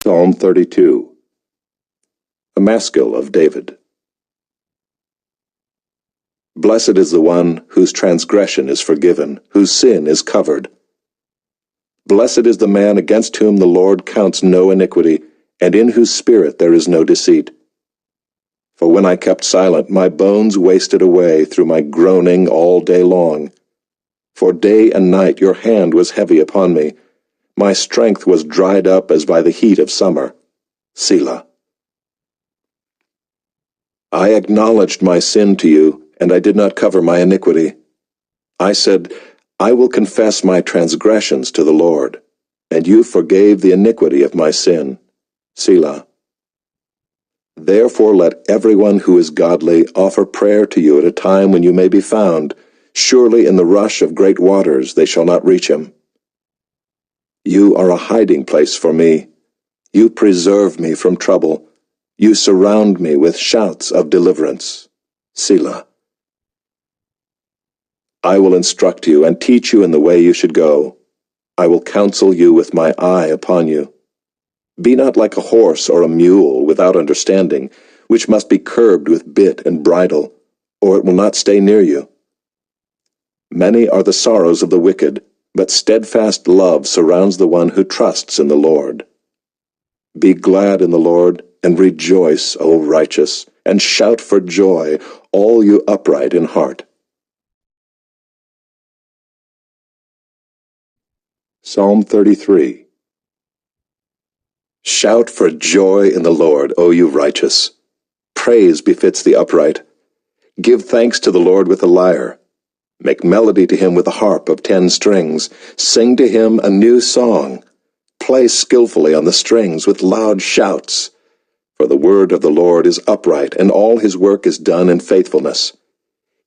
Psalm 32. A Maskil of David. Blessed is the one whose transgression is forgiven, whose sin is covered. Blessed is the man against whom the Lord counts no iniquity, and in whose spirit there is no deceit. For when I kept silent, my bones wasted away through my groaning all day long. For day and night your hand was heavy upon me. My strength was dried up as by the heat of summer. Selah. I acknowledged my sin to you, and I did not cover my iniquity. I said, I will confess my transgressions to the Lord, and you forgave the iniquity of my sin. Selah. Therefore let everyone who is godly offer prayer to you at a time when you may be found. Surely in the rush of great waters they shall not reach him. You are a hiding place for me. You preserve me from trouble. You surround me with shouts of deliverance. Selah. I will instruct you and teach you in the way you should go. I will counsel you with my eye upon you. Be not like a horse or a mule without understanding, which must be curbed with bit and bridle, or it will not stay near you. Many are the sorrows of the wicked, but steadfast love surrounds the one who trusts in the Lord. Be glad in the Lord, and rejoice, O righteous, and shout for joy, all you upright in heart. Psalm 33. Shout for joy in the Lord, O you righteous. Praise befits the upright. Give thanks to the Lord with a lyre. Make melody to him with a harp of 10 strings. Sing to him a new song. Play skillfully on the strings with loud shouts. For the word of the Lord is upright, and all his work is done in faithfulness.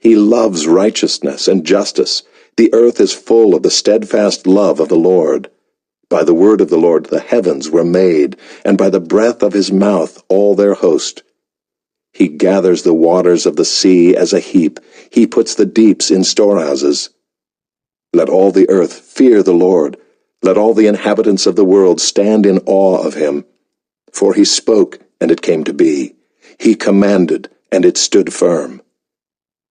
He loves righteousness and justice. The earth is full of the steadfast love of the Lord. By the word of the Lord the heavens were made, and by the breath of his mouth all their host. He gathers the waters of the sea as a heap. He puts the deeps in storehouses. Let all the earth fear the Lord. Let all the inhabitants of the world stand in awe of him. For he spoke, and it came to be. He commanded, and it stood firm.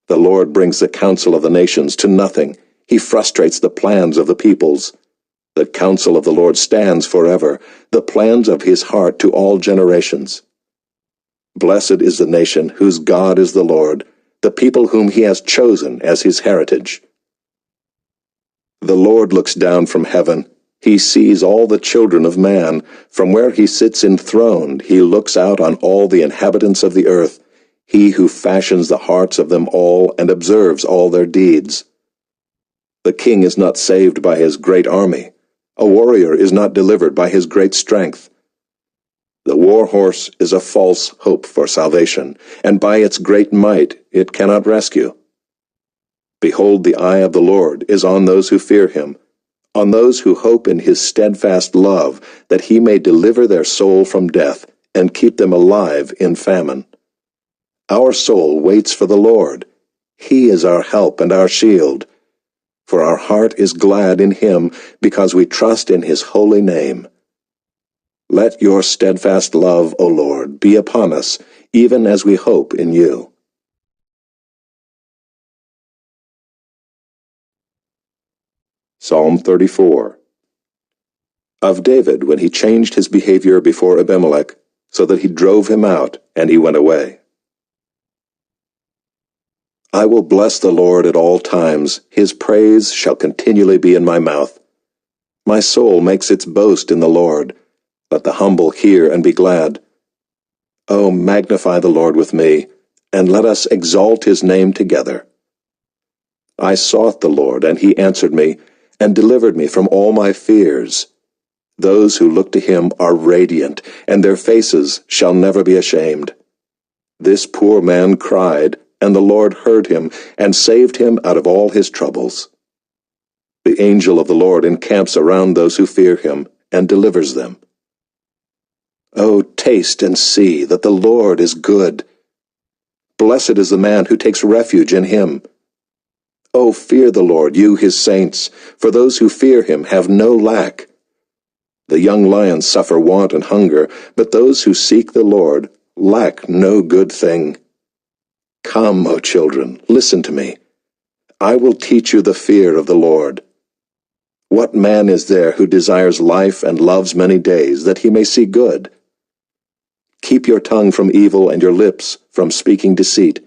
The Lord brings the counsel of the nations to nothing. He frustrates the plans of the peoples. The counsel of the Lord stands forever, the plans of his heart to all generations. Blessed is the nation whose God is the Lord, the people whom he has chosen as his heritage. The Lord looks down from heaven. He sees all the children of man. From where he sits enthroned, he looks out on all the inhabitants of the earth, he who fashions the hearts of them all and observes all their deeds. The king is not saved by his great army. A warrior is not delivered by his great strength. The war horse is a false hope for salvation, and by its great might it cannot rescue. Behold, the eye of the Lord is on those who fear him, on those who hope in his steadfast love, that he may deliver their soul from death and keep them alive in famine. Our soul waits for the Lord. He is our help and our shield. For our heart is glad in him, because we trust in his holy name. Let your steadfast love, O Lord, be upon us, even as we hope in you. Psalm 34. Of David, when he changed his behavior before Abimelech, so that he drove him out, and he went away. I will bless the Lord at all times. His praise shall continually be in my mouth. My soul makes its boast in the Lord. Let the humble hear and be glad. O magnify the Lord with me, and let us exalt his name together. I sought the Lord, and he answered me, and delivered me from all my fears. Those who look to him are radiant, and their faces shall never be ashamed. This poor man cried, and the Lord heard him, and saved him out of all his troubles. The angel of the Lord encamps around those who fear him, and delivers them. O taste and see that the Lord is good. Blessed is the man who takes refuge in him. O fear the Lord, you his saints, for those who fear him have no lack. The young lions suffer want and hunger, but those who seek the Lord lack no good thing. Come, O children, listen to me. I will teach you the fear of the Lord. What man is there who desires life and loves many days, that he may see good? Keep your tongue from evil and your lips from speaking deceit.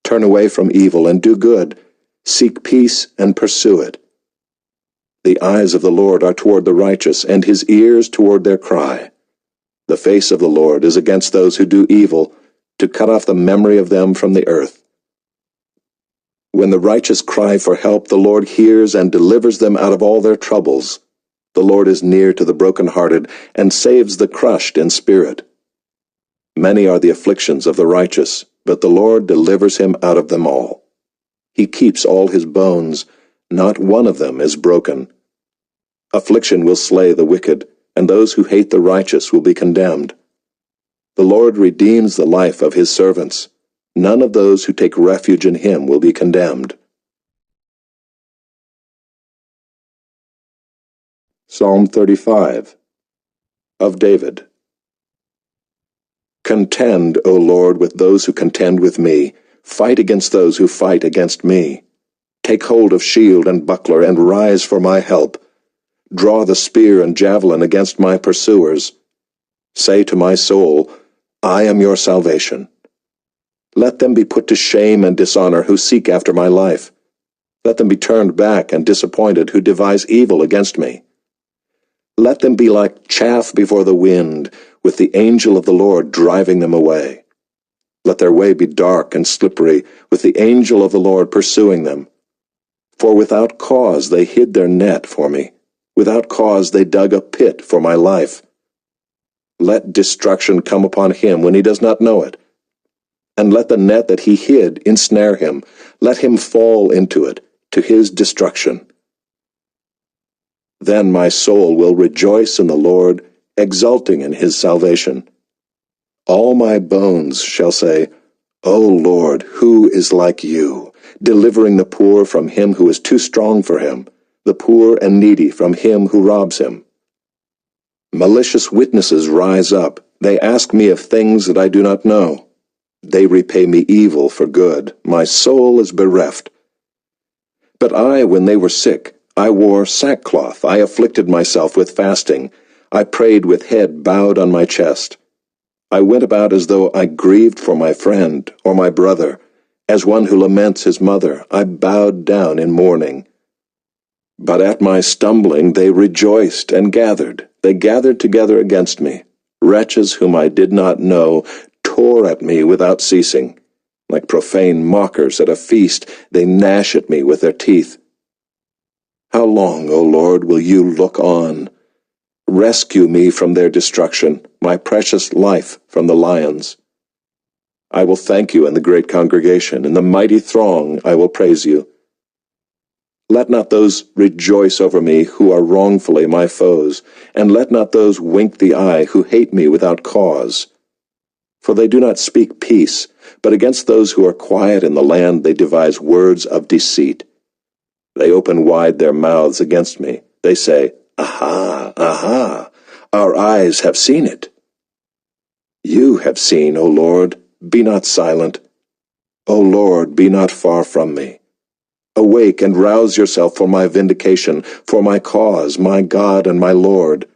Turn away from evil and do good. Seek peace and pursue it. The eyes of the Lord are toward the righteous, and his ears toward their cry. The face of the Lord is against those who do evil, to cut off the memory of them from the earth. When the righteous cry for help, the Lord hears and delivers them out of all their troubles. The Lord is near to the brokenhearted, and saves the crushed in spirit. Many are the afflictions of the righteous, but the Lord delivers him out of them all. He keeps all his bones, not one of them is broken. Affliction will slay the wicked, and those who hate the righteous will be condemned. The Lord redeems the life of his servants. None of those who take refuge in him will be condemned. Psalm 35 of David. Contend, O Lord, with those who contend with me. Fight against those who fight against me. Take hold of shield and buckler, and rise for my help. Draw the spear and javelin against my pursuers. Say to my soul, I am your salvation. Let them be put to shame and dishonor who seek after my life. Let them be turned back and disappointed who devise evil against me. Let them be like chaff before the wind, with the angel of the Lord driving them away. Let their way be dark and slippery, with the angel of the Lord pursuing them. For without cause they hid their net for me. Without cause they dug a pit for my life. Let destruction come upon him when he does not know it. And let the net that he hid ensnare him. Let him fall into it, to his destruction. Then my soul will rejoice in the Lord, exulting in his salvation. All my bones shall say, O Lord, who is like you, delivering the poor from him who is too strong for him, the poor and needy from him who robs him. Malicious witnesses rise up. They ask me of things that I do not know. They repay me evil for good. My soul is bereft. But I, when they were sick, I wore sackcloth. I afflicted myself with fasting. I prayed with head bowed on my chest. I went about as though I grieved for my friend or my brother. As one who laments his mother, I bowed down in mourning. But at my stumbling they rejoiced and gathered. They gathered together against me. Wretches whom I did not know tore at me without ceasing. Like profane mockers at a feast, they gnash at me with their teeth. How long, O Lord, will you look on? Rescue me from their destruction, my precious life from the lions. I will thank you in the great congregation. In the mighty throng I will praise you. Let not those rejoice over me who are wrongfully my foes, and let not those wink the eye who hate me without cause. For they do not speak peace, but against those who are quiet in the land they devise words of deceit. They open wide their mouths against me. They say, Aha, aha, our eyes have seen it. You have seen, O Lord, be not silent. O Lord, be not far from me. Awake and rouse yourself for my vindication, for my cause, my God and my Lord.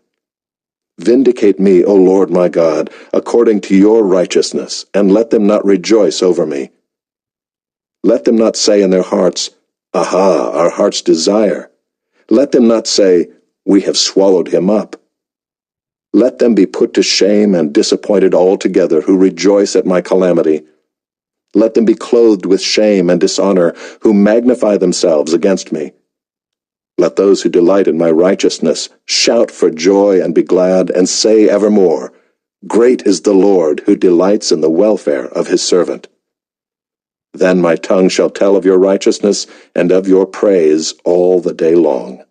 Vindicate me, O Lord my God, according to your righteousness, and let them not rejoice over me. Let them not say in their hearts, Aha, our heart's desire. Let them not say, We have swallowed him up. Let them be put to shame and disappointed altogether who rejoice at my calamity. Let them be clothed with shame and dishonor who magnify themselves against me. Let those who delight in my righteousness shout for joy and be glad, and say evermore, Great is the Lord who delights in the welfare of his servant. Then my tongue shall tell of your righteousness and of your praise all the day long.